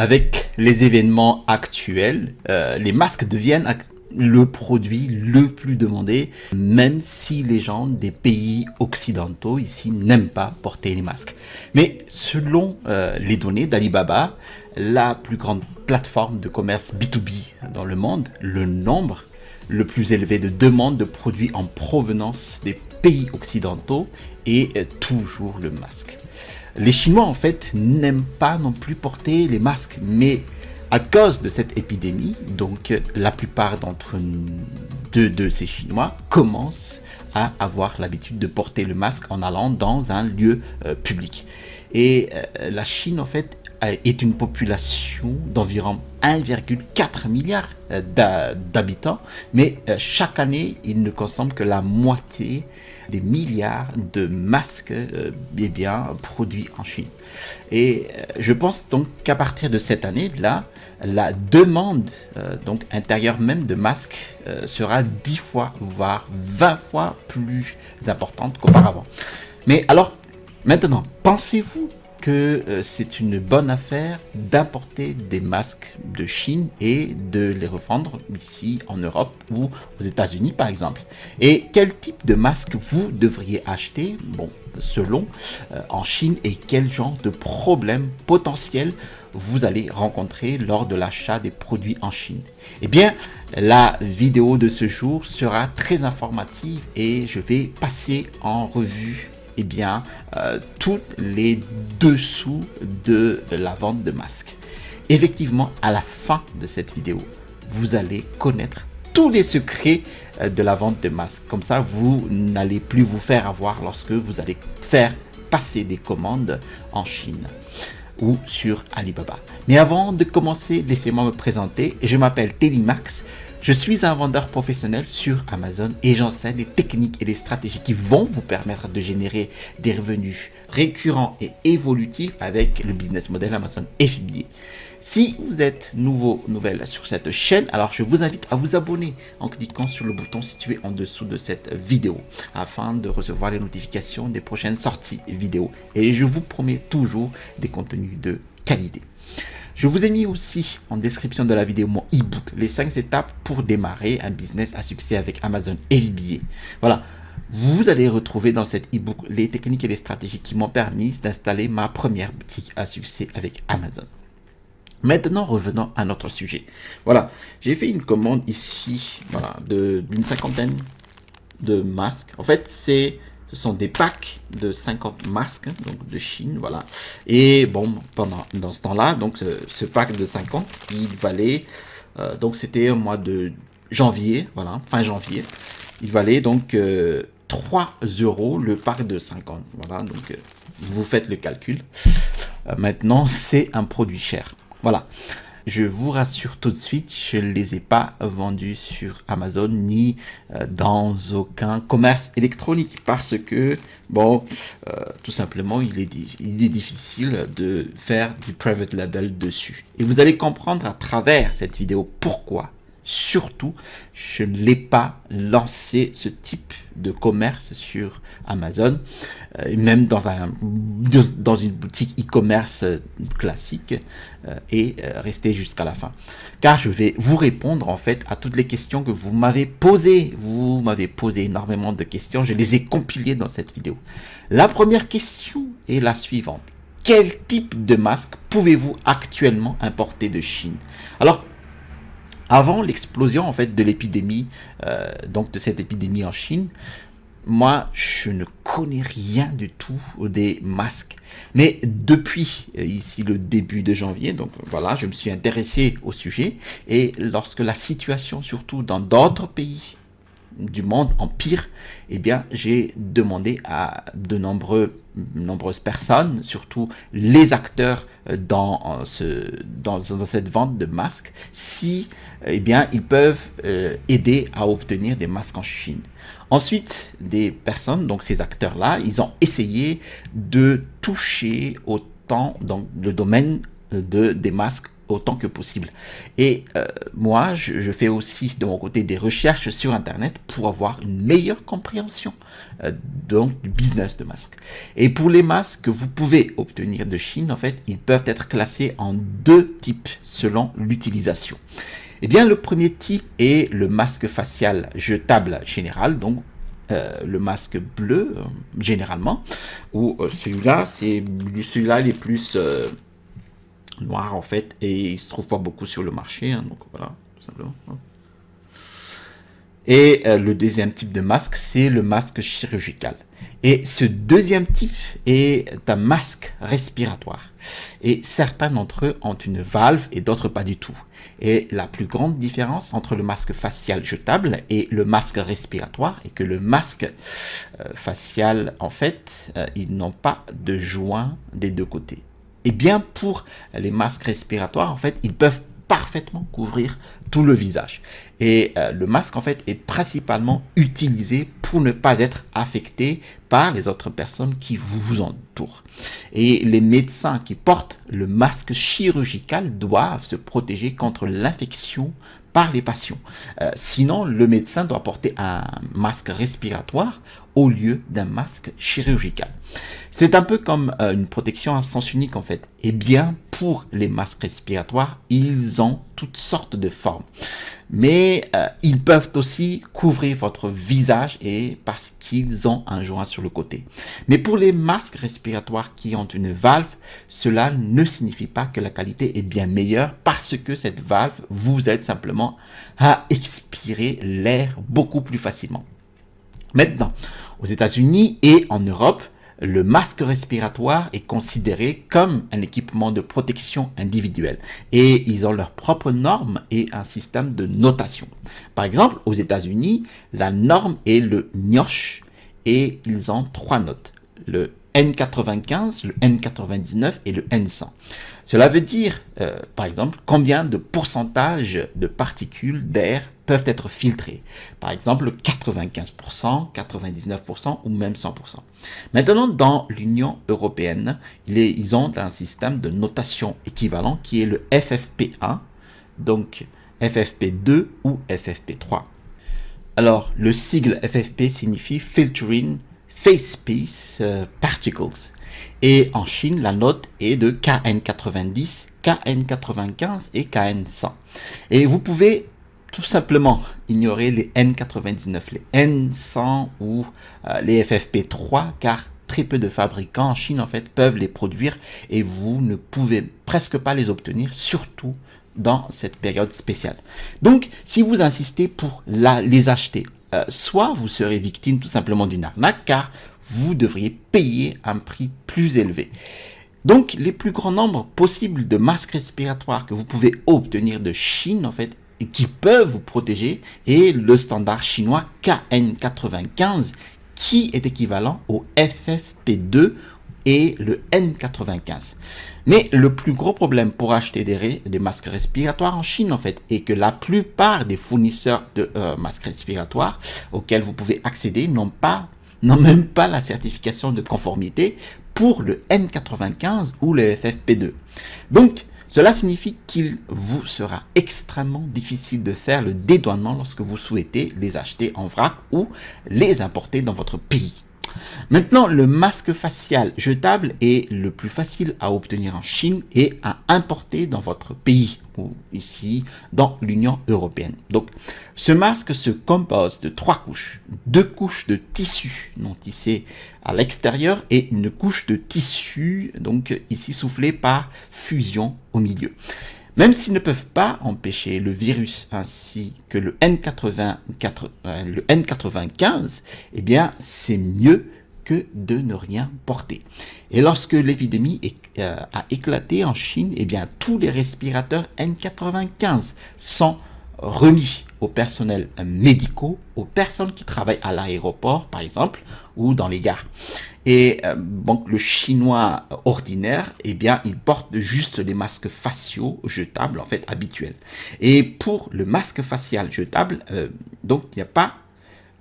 Avec les événements actuels, les masques deviennent le produit le plus demandé, même si les gens des pays occidentaux ici n'aiment pas porter les masques. Mais selon les données d'Alibaba, la plus grande plateforme de commerce B2B dans le monde, le nombre le plus élevé de demandes de produits en provenance des pays occidentaux est toujours le masque. Les Chinois en fait n'aiment pas non plus porter les masques, mais à cause de cette épidémie, donc la plupart d'entre de ces Chinois commencent à avoir l'habitude de porter le masque en allant dans un lieu public. Et la Chine en fait est une population d'environ 1,4 milliard d'habitants, mais chaque année, il ne consomme que la moitié des milliards de masques produits en Chine. Et je pense donc qu'à partir de cette année-là, la demande donc intérieure même de masques sera 10 fois, voire 20 fois plus importante qu'auparavant. Mais alors, maintenant, pensez-vous que c'est une bonne affaire d'importer des masques de Chine et de les revendre ici en Europe ou aux États-Unis par exemple? Et quel type de masque vous devriez acheter, selon en Chine, et quel genre de problèmes potentiels vous allez rencontrer lors de l'achat des produits en Chine? Eh bien, la vidéo de ce jour sera très informative et je vais passer en revue tous les dessous de la vente de masques. Effectivement, à la fin de cette vidéo, vous allez connaître tous les secrets de la vente de masques. Comme ça, vous n'allez plus vous faire avoir lorsque vous allez faire passer des commandes en Chine ou sur Alibaba. Mais avant de commencer, laissez-moi me présenter. Je m'appelle Télimax. Je suis un vendeur professionnel sur Amazon et j'enseigne les techniques et les stratégies qui vont vous permettre de générer des revenus récurrents et évolutifs avec le business model Amazon FBA. Si vous êtes nouvelle sur cette chaîne, alors je vous invite à vous abonner en cliquant sur le bouton situé en dessous de cette vidéo afin de recevoir les notifications des prochaines sorties vidéo. Et je vous promets toujours des contenus de qualité. Je vous ai mis aussi en description de la vidéo mon e-book, les 5 étapes pour démarrer un business à succès avec Amazon FBA. Voilà, vous allez retrouver dans cet e-book les techniques et les stratégies qui m'ont permis d'installer ma première boutique à succès avec Amazon. Maintenant, revenons à notre sujet. Voilà, j'ai fait une commande ici, voilà, d'une cinquantaine de masques. En fait, ce sont des packs de 50 masques, donc de Chine, voilà. Et dans ce temps-là, donc ce pack de 50, il valait, donc c'était au mois de janvier, voilà, fin janvier. Il valait donc 3 € le pack de 50, voilà. Donc vous faites le calcul. Maintenant, c'est un produit cher, voilà. Je vous rassure tout de suite, je ne les ai pas vendus sur Amazon ni dans aucun commerce électronique parce que, tout simplement, il est difficile de faire du private label dessus. Et vous allez comprendre à travers cette vidéo pourquoi. Surtout, je ne l'ai pas lancé ce type de commerce sur Amazon, même dans une boutique e-commerce classique, et rester jusqu'à la fin. Car je vais vous répondre en fait à toutes les questions que vous m'avez posées. Vous m'avez posé énormément de questions, je les ai compilées dans cette vidéo. La première question est la suivante. Quel type de masque pouvez-vous actuellement importer de Chine? Alors, avant l'explosion en fait de l'épidémie, donc de cette épidémie en Chine, moi je ne connais rien du tout des masques. Mais depuis ici le début de janvier, donc voilà, je me suis intéressé au sujet et lorsque la situation, surtout dans d'autres pays du monde empire, eh bien j'ai demandé à de nombreuses personnes, surtout les acteurs dans cette vente de masques, si ils peuvent aider à obtenir des masques en Chine. Ensuite, des personnes, donc ces acteurs-là, ils ont essayé de toucher autant dans le domaine des masques autant que possible. Et moi, je fais aussi de mon côté des recherches sur Internet pour avoir une meilleure compréhension donc du business de masques. Et pour les masques que vous pouvez obtenir de Chine, en fait, ils peuvent être classés en deux types selon l'utilisation. Eh bien, le premier type est le masque facial jetable général, donc le masque bleu généralement, ou celui-là, c'est celui-là les plus noirs en fait, et il se trouve pas beaucoup sur le marché, hein, donc voilà, tout simplement. Et le deuxième type de masque, c'est le masque chirurgical. Et ce deuxième type est un masque respiratoire. Et certains d'entre eux ont une valve et d'autres pas du tout. Et la plus grande différence entre le masque facial jetable et le masque respiratoire est que le masque facial, en fait, ils n'ont pas de joint des deux côtés. Et bien pour les masques respiratoires, en fait, ils peuvent parfaitement couvrir tout le visage. Et le masque, en fait, est principalement utilisé pour ne pas être affecté par les autres personnes qui vous entourent. Et les médecins qui portent le masque chirurgical doivent se protéger contre l'infection par les patients. Sinon, le médecin doit porter un masque respiratoire au lieu d'un masque chirurgical. C'est un peu comme une protection à sens unique en fait. Et bien, pour les masques respiratoires, ils ont toutes sortes de formes. Mais ils peuvent aussi couvrir votre visage et parce qu'ils ont un joint sur le côté. Mais pour les masques respiratoires qui ont une valve, cela ne signifie pas que la qualité est bien meilleure parce que cette valve vous aide simplement à expirer l'air beaucoup plus facilement. Maintenant, aux États-Unis et en Europe, le masque respiratoire est considéré comme un équipement de protection individuelle et ils ont leurs propres normes et un système de notation. Par exemple, aux États-Unis, la norme est le NIOSH et ils ont 3 notes, le N95, le N99 et le N100. Cela veut dire, par exemple, combien de pourcentage de particules d'air peuvent être filtrées. Par exemple, 95%, 99% ou même 100%. Maintenant, dans l'Union européenne, ils ont un système de notation équivalent qui est le FFP1, donc FFP2 ou FFP3. Alors, le sigle FFP signifie Filtering Face Piece Particles. Et en Chine, la note est de KN90, KN95 et KN100. Et vous pouvez tout simplement ignorer les N99, les N100 ou les FFP3 car très peu de fabricants en Chine en fait peuvent les produire et vous ne pouvez presque pas les obtenir, surtout dans cette période spéciale. Donc, si vous insistez pour les acheter, soit vous serez victime tout simplement d'une arnaque car vous devriez payer un prix plus élevé. Donc, les plus grands nombres possibles de masques respiratoires que vous pouvez obtenir de Chine, en fait, et qui peuvent vous protéger, est le standard chinois KN95, qui est équivalent au FFP2 et le N95. Mais le plus gros problème pour acheter des masques respiratoires en Chine, en fait, est que la plupart des fournisseurs de masques respiratoires auxquels vous pouvez accéder n'ont même pas la certification de conformité pour le N95 ou le FFP2. Donc, cela signifie qu'il vous sera extrêmement difficile de faire le dédouanement lorsque vous souhaitez les acheter en vrac ou les importer dans votre pays. Maintenant, le masque facial jetable est le plus facile à obtenir en Chine et à importer dans votre pays, ou ici dans l'Union européenne. Donc, ce masque se compose de 3 couches. 2 couches de tissu non tissé à l'extérieur et une couche de tissu, donc ici soufflé par fusion au milieu. Même s'ils ne peuvent pas empêcher le virus ainsi que le N95, eh bien, c'est mieux que de ne rien porter. Et lorsque l'épidémie a éclaté en Chine, eh bien, tous les respirateurs N95 sont remis aux personnels médicaux, aux personnes qui travaillent à l'aéroport, par exemple, ou dans les gares. Et donc le chinois ordinaire, eh bien, il porte juste les masques faciaux jetables, en fait, habituels. Et pour le masque facial jetable, donc il n'y a pas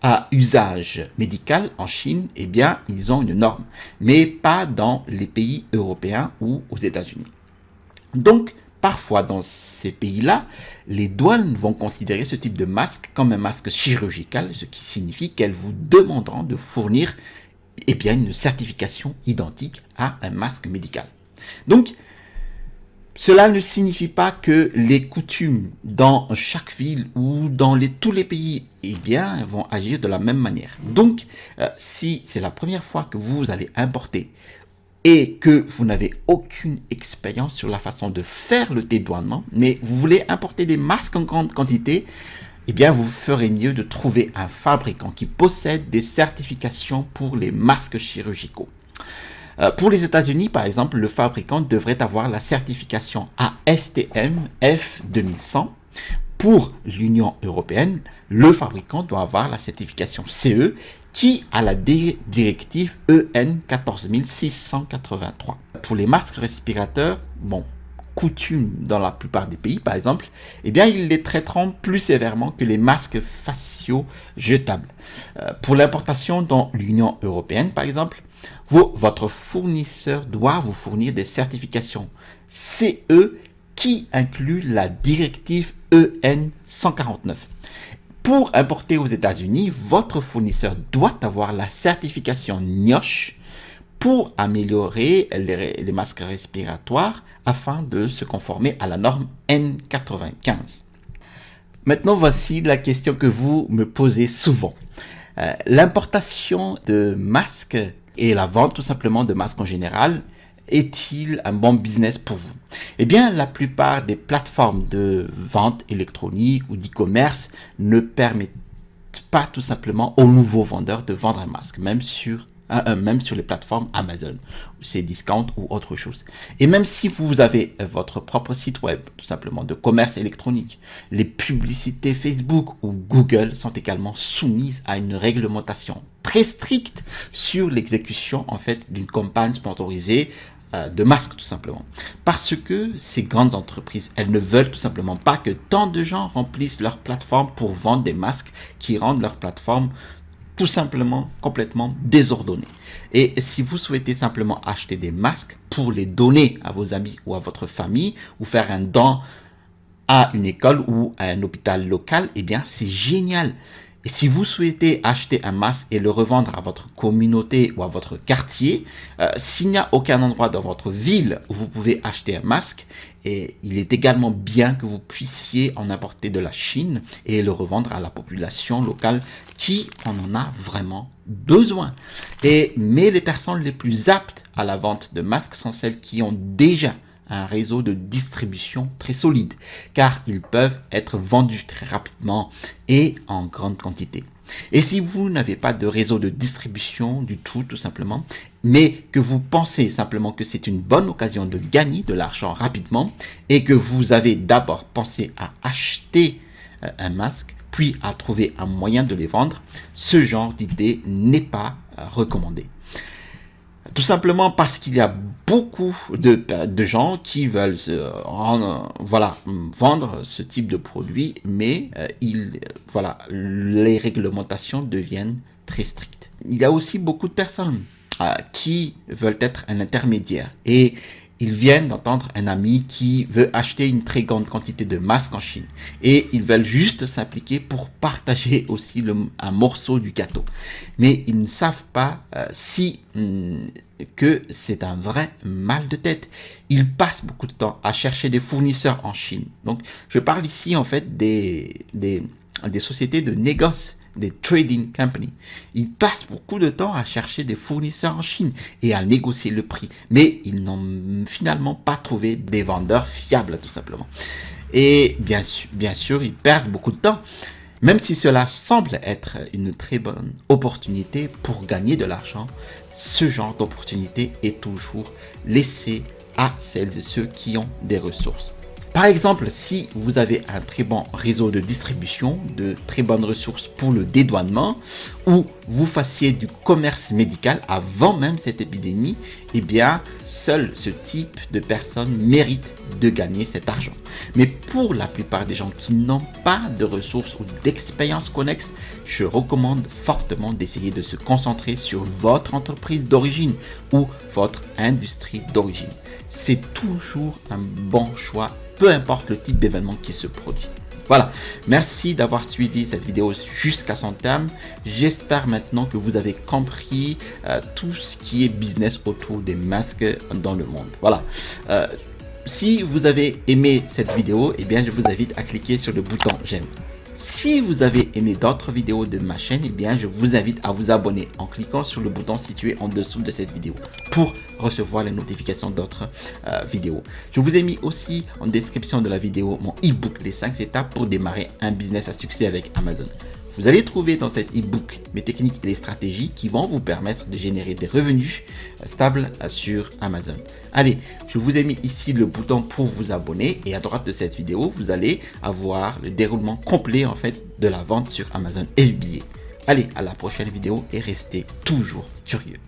à usage médical en Chine, eh bien, ils ont une norme, mais pas dans les pays européens ou aux États-Unis. Donc, parfois dans ces pays-là, les douanes vont considérer ce type de masque comme un masque chirurgical, ce qui signifie qu'elles vous demanderont de fournir une certification identique à un masque médical. Donc, cela ne signifie pas que les coutumes dans chaque ville ou dans tous les pays vont agir de la même manière. Donc, si c'est la première fois que vous allez importer et que vous n'avez aucune expérience sur la façon de faire le dédouanement, mais vous voulez importer des masques en grande quantité, vous ferez mieux de trouver un fabricant qui possède des certifications pour les masques chirurgicaux. Pour les États-Unis, par exemple, le fabricant devrait avoir la certification ASTM F2100. Pour l'Union européenne, le fabricant doit avoir la certification CE qui a la directive EN 14683. Pour les masques respirateurs, coutume dans la plupart des pays, par exemple, ils les traiteront plus sévèrement que les masques faciaux jetables. Pour l'importation dans l'Union européenne, par exemple, votre fournisseur doit vous fournir des certifications CE qui incluent la directive EN 149. Pour importer aux États-Unis, votre fournisseur doit avoir la certification NIOSH pour améliorer les masques respiratoires afin de se conformer à la norme N95. Maintenant, voici la question que vous me posez souvent. L'importation de masques et la vente tout simplement de masques en général, est-il un bon business pour vous? La plupart des plateformes de vente électronique ou d'e-commerce ne permettent pas tout simplement aux nouveaux vendeurs de vendre un masque, même sur les plateformes Amazon, Cdiscount ou autre chose. Et même si vous avez votre propre site web, tout simplement de commerce électronique, les publicités Facebook ou Google sont également soumises à une réglementation très stricte sur l'exécution d'une campagne sponsorisée de masques tout simplement. Parce que ces grandes entreprises, elles ne veulent tout simplement pas que tant de gens remplissent leur plateforme pour vendre des masques qui rendent leur plateforme tout simplement complètement désordonnée. Et si vous souhaitez simplement acheter des masques pour les donner à vos amis ou à votre famille ou faire un don à une école ou à un hôpital local, c'est génial. Et si vous souhaitez acheter un masque et le revendre à votre communauté ou à votre quartier, s'il n'y a aucun endroit dans votre ville où vous pouvez acheter un masque, et il est également bien que vous puissiez en importer de la Chine et le revendre à la population locale qui en a vraiment besoin. Mais les personnes les plus aptes à la vente de masques sont celles qui ont déjà un réseau de distribution très solide, car ils peuvent être vendus très rapidement et en grande quantité. Et si vous n'avez pas de réseau de distribution du tout simplement, mais que vous pensez simplement que c'est une bonne occasion de gagner de l'argent rapidement et que vous avez d'abord pensé à acheter un masque, puis à trouver un moyen de les vendre, ce genre d'idée n'est pas recommandé. Tout simplement parce qu'il y a beaucoup de gens qui veulent vendre ce type de produit, mais les réglementations deviennent très strictes. Il y a aussi beaucoup de personnes qui veulent être un intermédiaire et ils viennent d'entendre un ami qui veut acheter une très grande quantité de masques en Chine et ils veulent juste s'impliquer pour partager aussi un morceau du gâteau. Mais ils ne savent pas que c'est un vrai mal de tête. Ils passent beaucoup de temps à chercher des fournisseurs en Chine. Donc, je parle ici en fait des sociétés de négoce, des trading companies. Ils passent beaucoup de temps à chercher des fournisseurs en Chine et à négocier le prix. Mais ils n'ont finalement pas trouvé des vendeurs fiables, tout simplement. Et bien sûr, ils perdent beaucoup de temps. Même si cela semble être une très bonne opportunité pour gagner de l'argent, ce genre d'opportunité est toujours laissé à celles et ceux qui ont des ressources. Par exemple, si vous avez un très bon réseau de distribution, de très bonnes ressources pour le dédouanement, ou vous fassiez du commerce médical avant même cette épidémie, seul ce type de personnes mérite de gagner cet argent. Mais pour la plupart des gens qui n'ont pas de ressources ou d'expérience connexe, je recommande fortement d'essayer de se concentrer sur votre entreprise d'origine ou votre industrie d'origine. C'est toujours un bon choix peu importe le type d'événement qui se produit. Voilà, merci d'avoir suivi cette vidéo jusqu'à son terme. J'espère maintenant que vous avez compris tout ce qui est business autour des masques dans le monde. Voilà. Si vous avez aimé cette vidéo, eh bien, je vous invite à cliquer sur le bouton j'aime. Si vous avez aimé d'autres vidéos de ma chaîne, eh bien, je vous invite à vous abonner en cliquant sur le bouton situé en dessous de cette vidéo pour recevoir les notifications d'autres vidéos. Je vous ai mis aussi en description de la vidéo mon e-book les 5 étapes pour démarrer un business à succès avec Amazon. Vous allez trouver dans cet e-book mes techniques et les stratégies qui vont vous permettre de générer des revenus stables sur Amazon. Allez, je vous ai mis ici le bouton pour vous abonner et à droite de cette vidéo, vous allez avoir le déroulement complet en fait de la vente sur Amazon FBA. Allez, à la prochaine vidéo et restez toujours curieux.